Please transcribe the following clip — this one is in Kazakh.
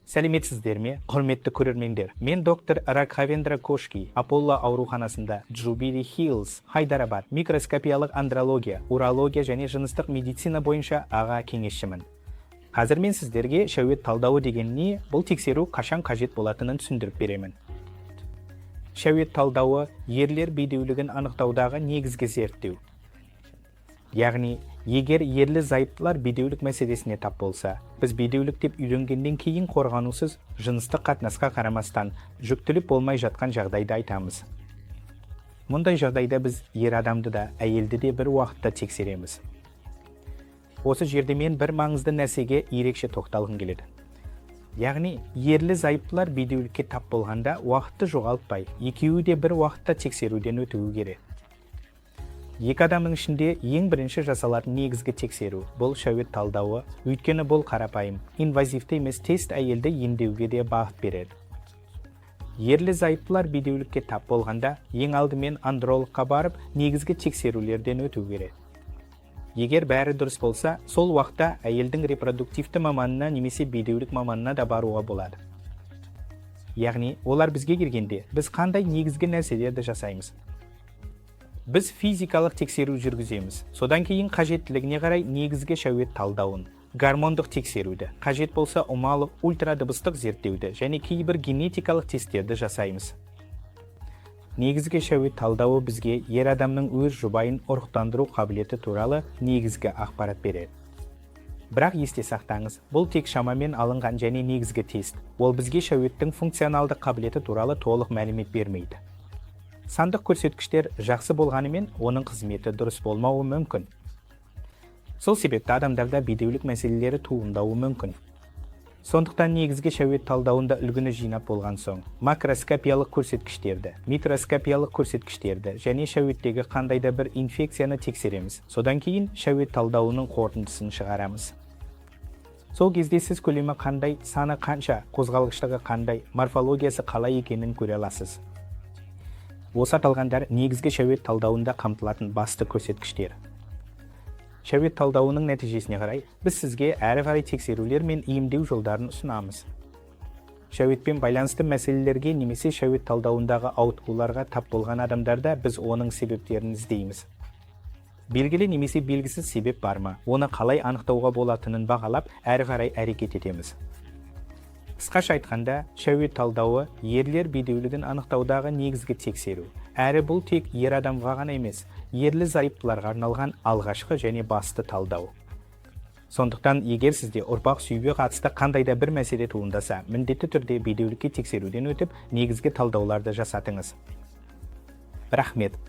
Сәлеметсіздер ме, құрметті көрермендер? Мен доктор Raghavendra Kosgi, Аполло ауруханасында Jubilee Hills, Hyderabad, микроскопиялық андрология, урология және жыныстық медицина бойынша аға кеңесшімін. Қазір мен сіздерге Шәует талдауы деген не, бұл тексеру қашан қажет болатынын түсіндіріп беремін. Шәует талдауы ерлер бедеулігін анықтаудағы негізгі зерттеу. Яғни, егер ерлі-зайыптылар бедеулік мәселесіне тап болса, біз бедеулік деп үйренгеннен кейін қорғанусыз жыныстық қатынасқа қарамастан жүктілік болмай жатқан жағдайды айтамыз. Мұндай жағдайда біз ер адамды да, әйелді де бір уақытта тексереміз. Осы жерде мен бір маңызды нәрсеге ерекше тоқталғым келеді. Яғни, ерлі-зайыптылар бедеулікке тап болғанда уақытты жоғалтпай, екеуі де бір уақытта тексеруден өтуі керек. Екі адамның ішінде ең бірінші жасалатын негізгі тексеру бұл Шәует талдауы, өйткені бұл қарапайым, инвазивті емес тест әйелді емдеуге де бағыт береді. Ерлі-зайыптылар бедеулікке тап болғанда, ең алдымен андрологқа барып, негізгі тексерулерден өту керек. Егер бәрі дұрыс болса, сол уақытта әйелдің репродуктивті маманына немесе бедеулік маманына да баруға болады. Яғни, олар бізге келгенде, біз қандай негізгі нәрселерді жасаймыз? Біз физикалық тексеру жүргіземіз. Содан кейін қажеттілігіне қарай негізгі Шәует талдауын, гормондық тексеруді, қажет болса ұмалы ультрадыбыстық зерттеуді және кейбір генетикалық тесттерді жасаймыз. Негізгі Шәует талдауы бізге ер адамның өз жұбайын ұрықтандыру қабілеті туралы негізгі ақпарат береді. Бірақ есте сақтаңыз, бұл тек шамамен алынған және негізгі тест. Ол бізге Шәуеттің функционалдық қабілеті туралы толық мәлімет бермейді. Сандық көрсеткіштер жақсы болғанымен, оның қызметі дұрыс болмауы мүмкін. Сол себепті адамдарда бедеулік мәселелері туындауы мүмкін. Сондықтан негізгі Шәует талдауында үлгіні жинап болған соң, макроскопиялық көрсеткіштерді, микроскопиялық көрсеткіштерді және Шәуеттегі қандайда бір инфекцияны тексереміз. Содан кейін Шәует талдауының қорытындысын шығарамыз. Сол кезде сіз көлемі қандай, саны қанша, қозғалғыштығы қандай, морфологиясы қалай екенін көре аласыз. Осы аталғандар негізгі Шәует талдауында қамтылатын басты көрсеткіштер. Шәует талдауының нәтижесіне қарай, біз сізге әрі қарай тексерулер мен емдеу жолдарын ұсынамыз. Шәуетпен байланысты мәселелерге немесе Шәует талдауындағы ауытқуларға тап болған адамдарда біз оның себептерін іздейміз. Белгілі немесе белгісіз себеп бар ма, оны қалай анықтауға болатынын бағалап, әрі қарай әрекет етеміз. Қысқаша айтқанда, Шәует талдауы ерлер бедеулігін анықтаудағы негізгі тексеру. Әрі бұл тек ер адамға ғана емес, ерлі-зайыптыларға арналған алғашқы және басты талдау. Сондықтан, егер сізде ұрпақ сүюге қатысты қандайда бір мәселе туындаса, міндетті түрде бедеулікке тексеруден өтіп, негізгі талдауларды жасатыңыз. Рахмет.